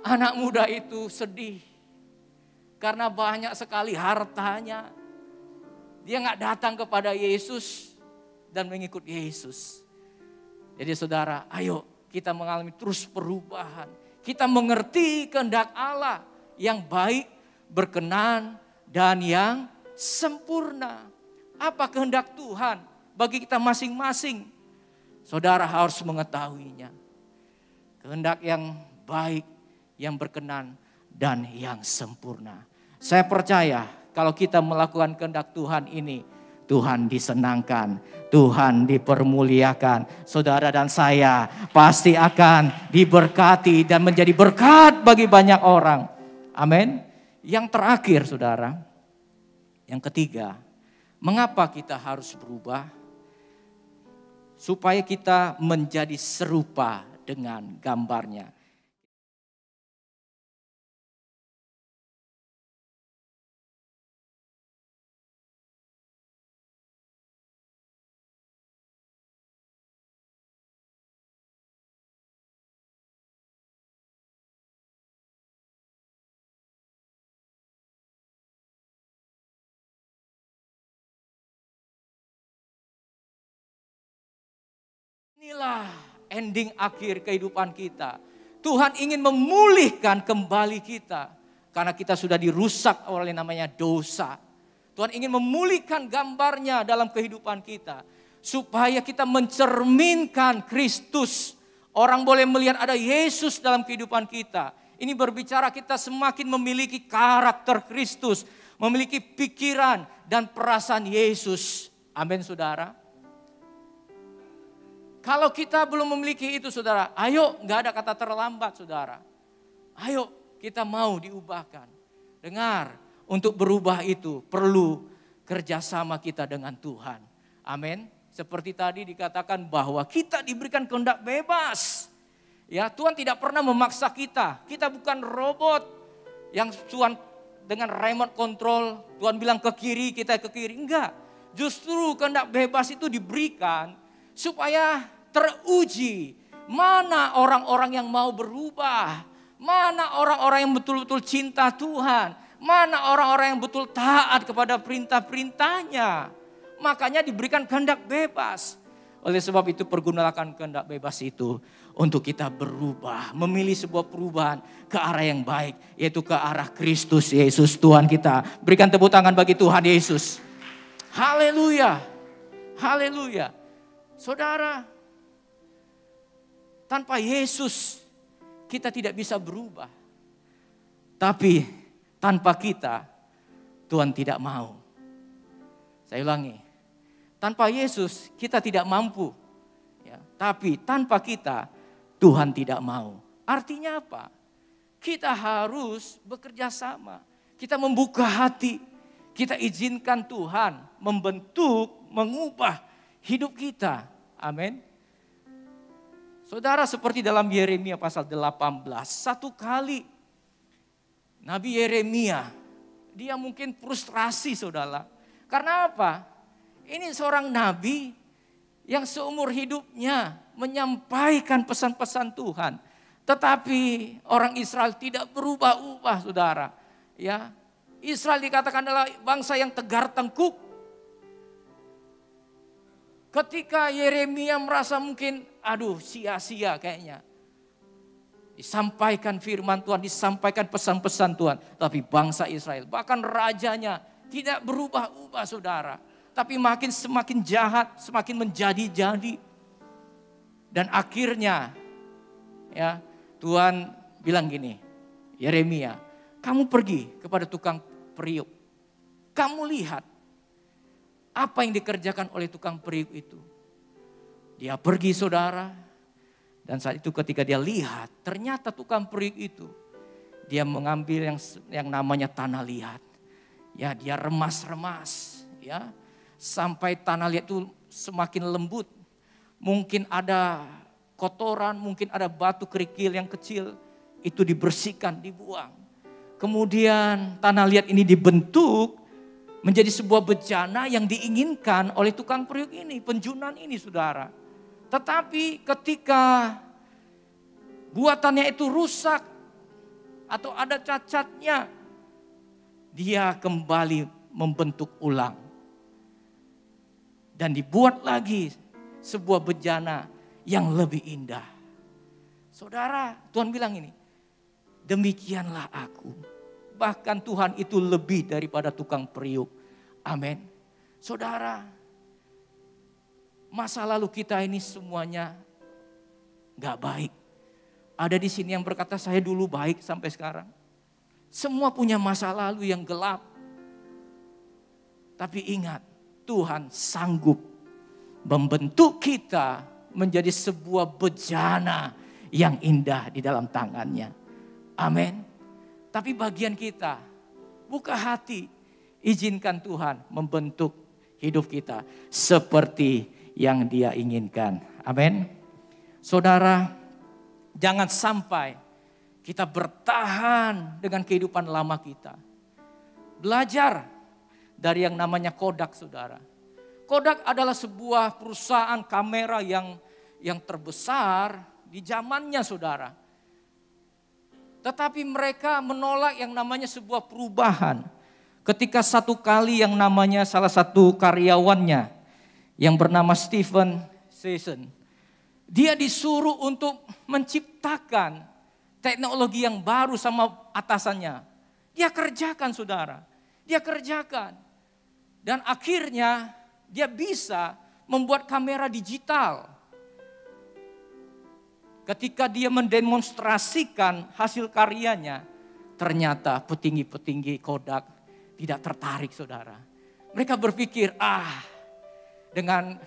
Anak muda itu sedih. Karena banyak sekali hartanya. Dia gak datang kepada Yesus dan mengikut Yesus. Jadi saudara, ayo kita mengalami terus perubahan. Kita mengerti kehendak Allah yang baik, berkenan, dan yang sempurna. Apa kehendak Tuhan bagi kita masing-masing? Saudara harus mengetahuinya. Kehendak yang baik, yang berkenan, dan yang sempurna. Saya percaya kalau kita melakukan kehendak Tuhan ini, Tuhan disenangkan, Tuhan dipermuliakan. Saudara dan saya pasti akan diberkati dan menjadi berkat bagi banyak orang. Amin. Yang terakhir saudara, yang ketiga, mengapa kita harus berubah? Supaya kita menjadi serupa dengan gambarnya. Inilah ending akhir kehidupan kita. Tuhan ingin memulihkan kembali kita. Karena kita sudah dirusak oleh namanya dosa. Tuhan ingin memulihkan gambarnya dalam kehidupan kita. Supaya kita mencerminkan Kristus. Orang boleh melihat ada Yesus dalam kehidupan kita. Ini berbicara kita semakin memiliki karakter Kristus. Memiliki pikiran dan perasaan Yesus. Amin saudara. Kalau kita belum memiliki itu saudara, ayo gak ada kata terlambat saudara. Ayo kita mau diubahkan. Dengar, untuk berubah itu perlu kerjasama kita dengan Tuhan. Amin. Seperti tadi dikatakan bahwa kita diberikan kehendak bebas. Ya, Tuhan tidak pernah memaksa kita. Kita bukan robot yang Tuhan dengan remote control. Tuhan bilang ke kiri, kita ke kiri. Enggak, justru kehendak bebas itu diberikan supaya teruji mana orang-orang yang mau berubah, mana orang-orang yang betul-betul cinta Tuhan, mana orang-orang yang betul taat kepada perintah-perintahnya. Makanya diberikan kehendak bebas. Oleh sebab itu pergunakan kehendak bebas itu untuk kita berubah, memilih sebuah perubahan ke arah yang baik, yaitu ke arah Kristus Yesus Tuhan kita. Berikan tepuk tangan bagi Tuhan Yesus. Haleluya, haleluya. Saudara, tanpa Yesus kita tidak bisa berubah. Tapi tanpa kita Tuhan tidak mau. Saya ulangi, Tanpa Yesus kita tidak mampu. Ya, tapi tanpa kita Tuhan tidak mau. Artinya apa? Kita harus bekerja sama. Kita membuka hati. Kita izinkan Tuhan membentuk, mengubah hidup kita. Amin. Saudara, seperti dalam Yeremia pasal 18. Satu kali Nabi Yeremia, dia mungkin frustrasi saudara. Karena apa? Ini seorang nabi yang seumur hidupnya menyampaikan pesan-pesan Tuhan. Tetapi orang Israel tidak berubah-ubah saudara. Ya, Israel dikatakan adalah bangsa yang tegar tengkuk. Ketika Yeremia merasa mungkin sia-sia kayaknya. Disampaikan firman Tuhan, disampaikan pesan-pesan Tuhan. Tapi bangsa Israel, bahkan rajanya tidak berubah-ubah saudara. Tapi semakin jahat, semakin menjadi-jadi. Dan akhirnya ya Tuhan bilang gini, Yeremia, kamu pergi kepada tukang periuk. Kamu lihat apa yang dikerjakan oleh tukang periuk itu. Dia pergi saudara. Dan saat itu ketika dia lihat, ternyata tukang periuk itu, dia mengambil yang namanya tanah liat. Ya, dia remas-remas. Ya, sampai tanah liat itu semakin lembut. Mungkin ada kotoran, mungkin ada batu kerikil yang kecil. Itu dibersihkan, dibuang. Kemudian tanah liat ini dibentuk menjadi sebuah bejana yang diinginkan oleh tukang periuk ini, penjunan ini saudara. Tetapi ketika buatannya itu rusak atau ada cacatnya, dia kembali membentuk ulang. Dan dibuat lagi sebuah bejana yang lebih indah. Saudara, Tuhan bilang ini, demikianlah aku. Bahkan Tuhan itu lebih daripada tukang periuk. Amin. Saudara, masa lalu kita ini semuanya gak baik. Ada di sini yang berkata saya dulu baik sampai sekarang. Semua punya masa lalu yang gelap. Tapi ingat, Tuhan sanggup membentuk kita menjadi sebuah bejana yang indah di dalam tangannya. Amin. Tapi bagian kita, buka hati, izinkan Tuhan membentuk hidup kita seperti yang Dia inginkan. Amin. Saudara, jangan sampai kita bertahan dengan kehidupan lama kita. Belajar dari yang namanya Kodak, saudara. Kodak adalah sebuah perusahaan kamera yang terbesar di zamannya, saudara. Tetapi mereka menolak yang namanya sebuah perubahan. Ketika satu kali yang namanya salah satu karyawannya yang bernama Stephen Session, dia disuruh untuk menciptakan teknologi yang baru sama atasannya. Dia kerjakan saudara, dia kerjakan. Dan akhirnya dia bisa membuat kamera digital. Ketika dia mendemonstrasikan hasil karyanya, ternyata petinggi-petinggi Kodak tidak tertarik saudara. Mereka berpikir, dengan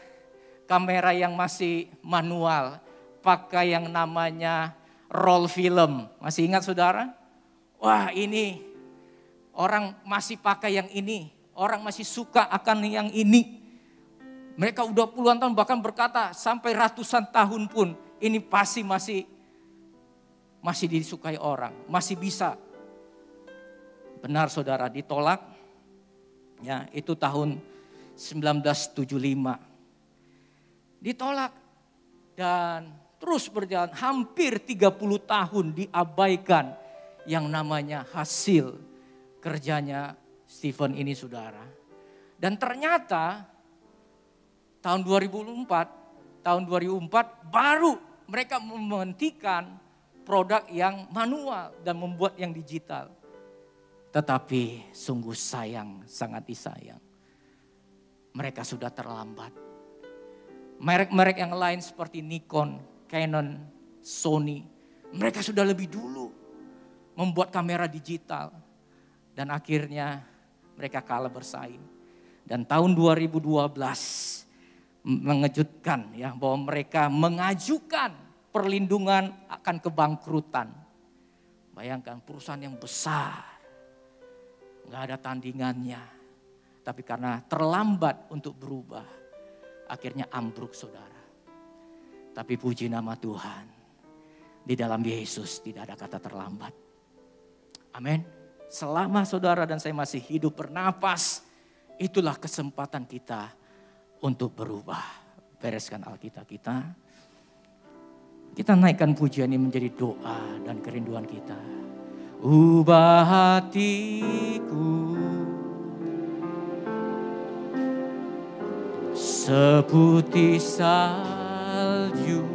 kamera yang masih manual, pakai yang namanya roll film. Masih ingat saudara? Wah, ini orang masih pakai yang ini, orang masih suka akan yang ini. Mereka udah puluhan tahun bahkan berkata sampai ratusan tahun pun ini pasti masih disukai orang, masih bisa. Benar saudara, ditolak. Ya, itu tahun 1975. Ditolak dan terus berjalan hampir 30 tahun diabaikan yang namanya hasil kerjanya Stephen ini saudara. Dan ternyata tahun 2004 baru mereka menghentikan produk yang manual dan membuat yang digital. Tetapi sungguh sayang, sangat disayang. Mereka sudah terlambat. Merek-merek yang lain seperti Nikon, Canon, Sony, mereka sudah lebih dulu membuat kamera digital. Dan akhirnya mereka kalah bersaing. Dan tahun 2012 mengejutkan ya, bahwa mereka mengajukan perlindungan akan kebangkrutan. Bayangkan perusahaan yang besar, nggak ada tandingannya, tapi karena terlambat untuk berubah, akhirnya ambruk saudara. Tapi puji nama Tuhan, di dalam Yesus tidak ada kata terlambat. Amin. Selama saudara dan saya masih hidup bernapas, itulah kesempatan kita untuk berubah. Bereskan Alkitab kita. Kita naikkan pujian ini menjadi doa dan kerinduan kita. Ubah hatiku seputih salju.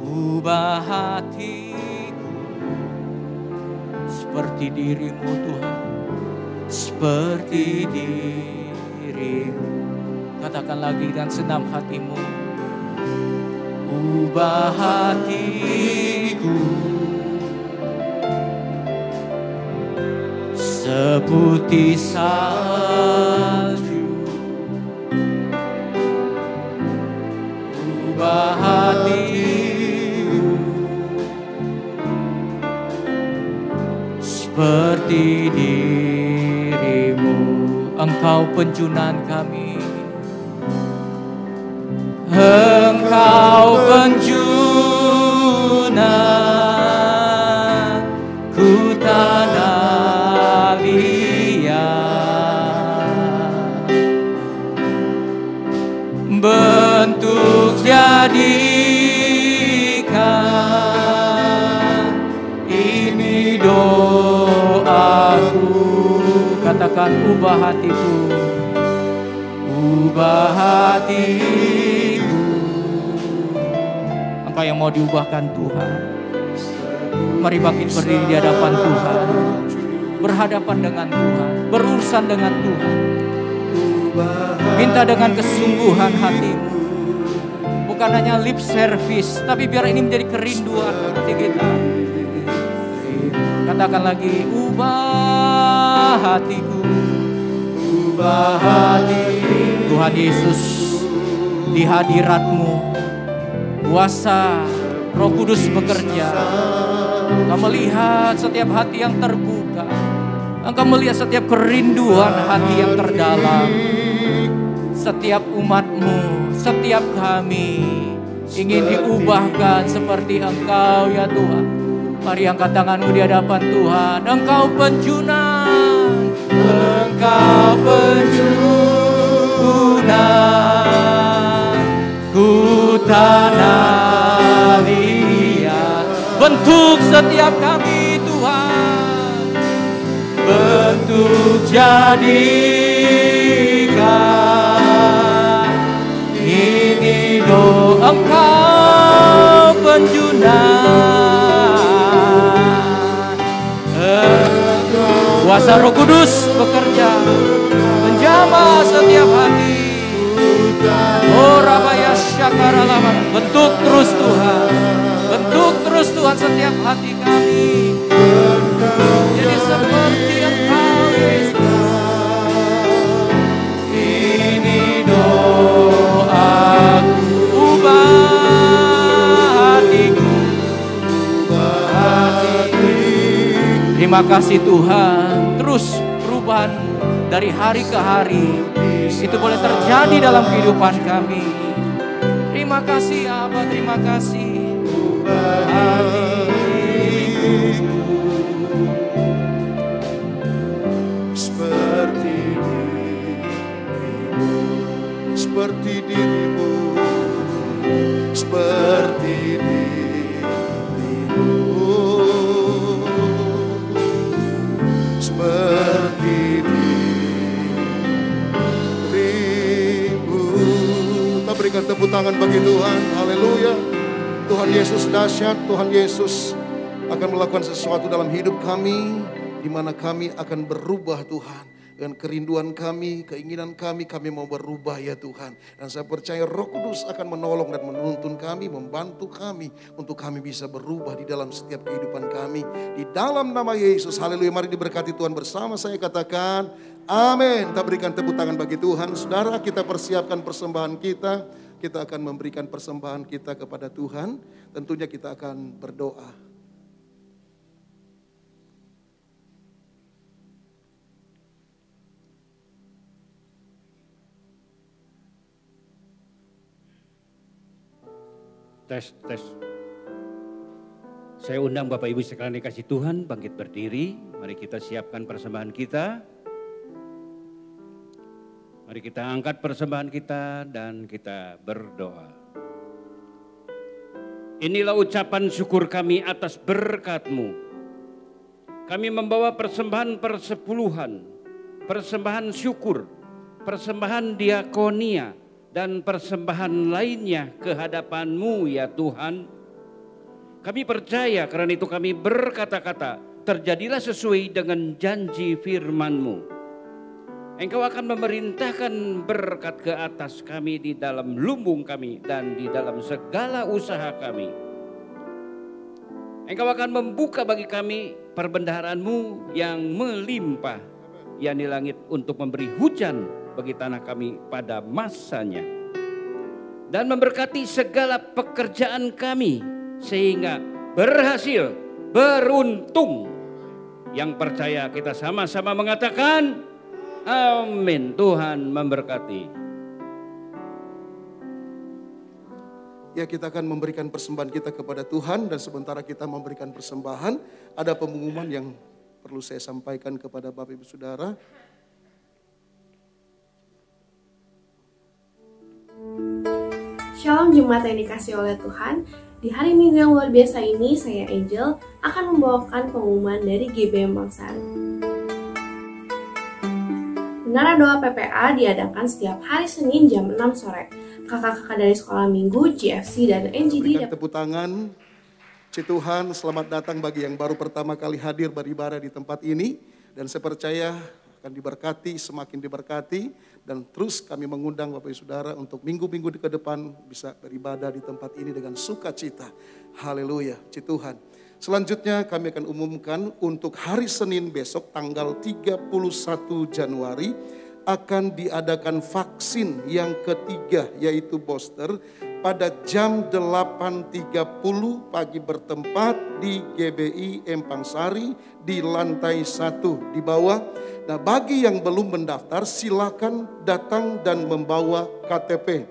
Ubah hatiku seperti dirimu Tuhan, seperti dirimu. Katakan lagi dengan senam hatimu. Ubah hatiku seputih salju. Ubah hatiku seperti dirimu. Engkau penjunan kami. Engkau penjunan ku tanah liat, bentuk jadikan ini doaku. Katakan ubah hatiku, ubah hatiku. Engkau yang mau diubahkan Tuhan. Mari bangkit berdiri di hadapan Tuhan. Berhadapan dengan Tuhan. Berurusan dengan Tuhan. Minta dengan kesungguhan hatimu. Bukan hanya lip service, tapi biar ini menjadi kerinduan hati kita. Katakan lagi, ubah hatiku. Ubah hatiku. Tuhan Yesus, di hadirat-Mu kuasa Roh Kudus bekerja. Engkau melihat setiap hati yang terbuka. Engkau melihat setiap kerinduan hati yang terdalam. Setiap umat-Mu, setiap kami ingin diubahkan seperti Engkau ya Tuhan. Mari angkat tanganmu di hadapan Tuhan. Engkau penjunan, Engkau penjunan ku tanah liat. Bentuk setiap kami Tuhan, bentuk jadikan ini doa. Engkau penjunan, kuasa Roh Kudus bekerja menjamah setiap hati. Oh Rabaya Syakara Lama. Bentuk terus Tuhan, bentuk terus Tuhan setiap hati kami. Jadi seperti Engkau Yesus. Ini doaku. Ubah hatiku, ubah hatiku. Terima kasih Tuhan. Terus perubahan dari hari ke hari itu boleh terjadi dalam kehidupan kami. Terima kasih Abah, terima kasih. Seperti dirimu, seperti dirimu, seperti dirimu, seperti dirimu. Kita berikan tepuk tangan bagi Tuhan. Haleluya. Tuhan Yesus dahsyat. Tuhan Yesus akan melakukan sesuatu dalam hidup kami, di mana kami akan berubah Tuhan. Dengan kerinduan kami, keinginan kami mau berubah ya Tuhan. Dan saya percaya Roh Kudus akan menolong dan menuntun kami, membantu kami untuk kami bisa berubah di dalam setiap kehidupan kami. Di dalam nama Yesus, haleluya. Mari diberkati Tuhan bersama saya katakan, Amin. Kita berikan tepuk tangan bagi Tuhan. Saudara, kita persiapkan persembahan kita. Kita akan memberikan persembahan kita kepada Tuhan. Tentunya kita akan berdoa. Tes. Saya undang Bapak Ibu sekalian dikasih Tuhan bangkit berdiri. Mari kita siapkan persembahan kita. Mari kita angkat persembahan kita dan kita berdoa. Inilah ucapan syukur kami atas berkat-Mu. Kami membawa persembahan persepuluhan, persembahan syukur, persembahan diakonia, dan persembahan lainnya ke hadapan-Mu ya Tuhan. Kami percaya karena itu kami berkata-kata, terjadilah sesuai dengan janji firman-Mu. Engkau akan memerintahkan berkat ke atas kami di dalam lumbung kami dan di dalam segala usaha kami. Engkau akan membuka bagi kami perbendaharaan-Mu yang melimpah, yakni langit untuk memberi hujan bagi tanah kami pada masanya. Dan memberkati segala pekerjaan kami sehingga berhasil, beruntung. Yang percaya kita sama-sama mengatakan amin. Tuhan memberkati. Ya, kita akan memberikan persembahan kita kepada Tuhan. Dan sementara kita memberikan persembahan, ada pengumuman yang perlu saya sampaikan kepada Bapak Ibu Saudara. Shalom jemaat yang dikasih oleh Tuhan. Di hari Minggu yang luar biasa ini, saya Angel akan membawakan pengumuman dari GBM Bangsari. Menara Doa PPA diadakan setiap hari Senin jam 6 sore. Kakak-kakak dari sekolah minggu, GFC, dan NGD. Berikan tepuk tangan. Puji Tuhan, selamat datang bagi yang baru pertama kali hadir beribadah di tempat ini. Dan saya percaya akan diberkati, semakin diberkati. Dan terus kami mengundang Bapak Ibu Saudara untuk minggu-minggu ke depan bisa beribadah di tempat ini dengan sukacita. Haleluya, puji Tuhan. Selanjutnya kami akan umumkan untuk hari Senin besok tanggal 31 Januari akan diadakan vaksin yang ketiga yaitu booster pada jam 8.30 pagi bertempat di GBI Empang Sari di lantai 1 di bawah. Nah, bagi yang belum mendaftar silakan datang dan membawa KTP.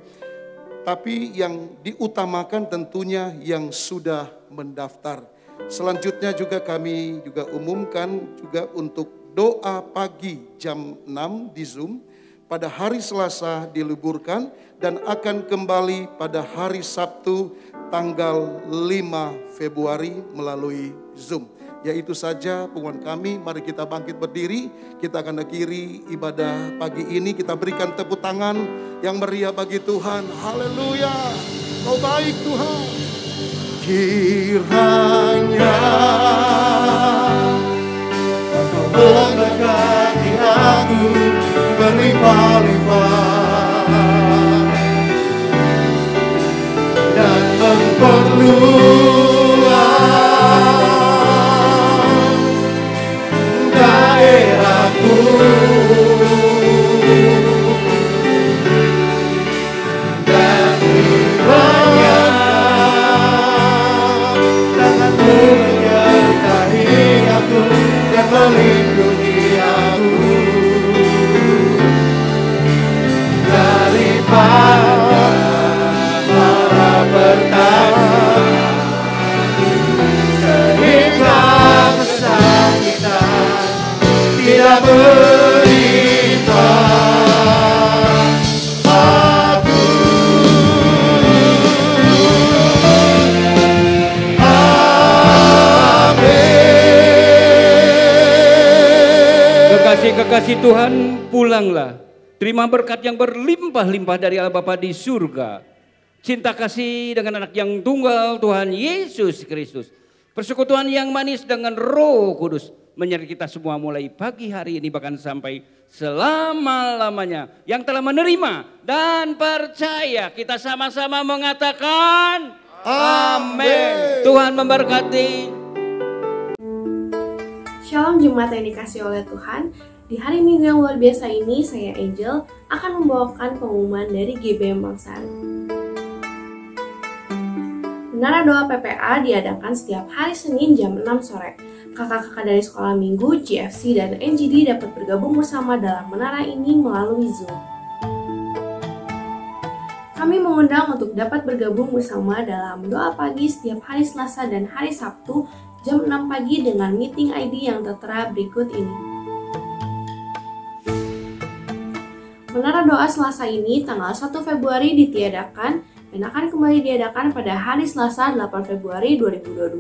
Tapi yang diutamakan tentunya yang sudah mendaftar. Selanjutnya juga kami juga umumkan juga untuk doa pagi jam 6 di Zoom. Pada hari Selasa diliburkan dan akan kembali pada hari Sabtu tanggal 5 Februari melalui Zoom. Yaitu saja pengumuman kami, mari kita bangkit berdiri, kita akan akhiri ibadah pagi ini, kita berikan tepuk tangan yang meriah bagi Tuhan. Haleluya, Kau baik Tuhan. Kiranya Engkau memberkati aku berlimpah-limpah dan memperluas daerahku. Dan kiranya tangan-Mu menyertai aku dan melindungi aku daripada para petaka sehingga kesakitan tidak menimpa aku. Amin. Kekasih-kekasih Tuhan, pulanglah. Terima berkat yang berlimpah-limpah dari Allah Bapa di surga. Cinta kasih dengan anak yang tunggal Tuhan Yesus Kristus. Persekutuan yang manis dengan Roh Kudus menyertai kita semua mulai pagi hari ini bahkan sampai selama-lamanya. Yang telah menerima dan percaya kita sama-sama mengatakan amin. Tuhan memberkati. Shalom jemaat yang dikasih oleh Tuhan. Di hari Minggu yang luar biasa ini, saya Angel akan membawakan pengumuman dari GBM Pangsari. Menara Doa PPA diadakan setiap hari Senin jam 6 sore. Kakak-kakak dari sekolah minggu, GFC, dan NGD dapat bergabung bersama dalam menara ini melalui Zoom. Kami mengundang untuk dapat bergabung bersama dalam doa pagi setiap hari Selasa dan hari Sabtu jam 6 pagi dengan meeting ID yang tertera berikut ini. Menara doa Selasa ini tanggal 1 Februari ditiadakan dan akan kembali diadakan pada hari Selasa 8 Februari 2022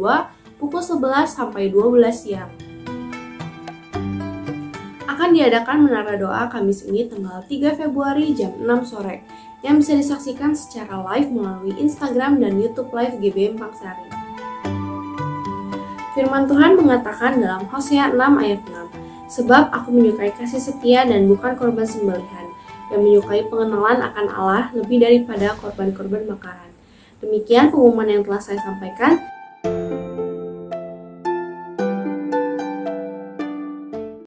pukul 11 sampai 12 siang. Akan diadakan menara doa Kamis ini tanggal 3 Februari jam 6 sore yang bisa disaksikan secara live melalui Instagram dan YouTube Live GBM Pangsari. Firman Tuhan mengatakan dalam Hosea 6 ayat 6, "Sebab aku menyukai kasih setia dan bukan korban sembelihan, dan menyukai pengenalan akan Allah lebih daripada korban-korban bakaran." Demikian pengumuman yang telah saya sampaikan.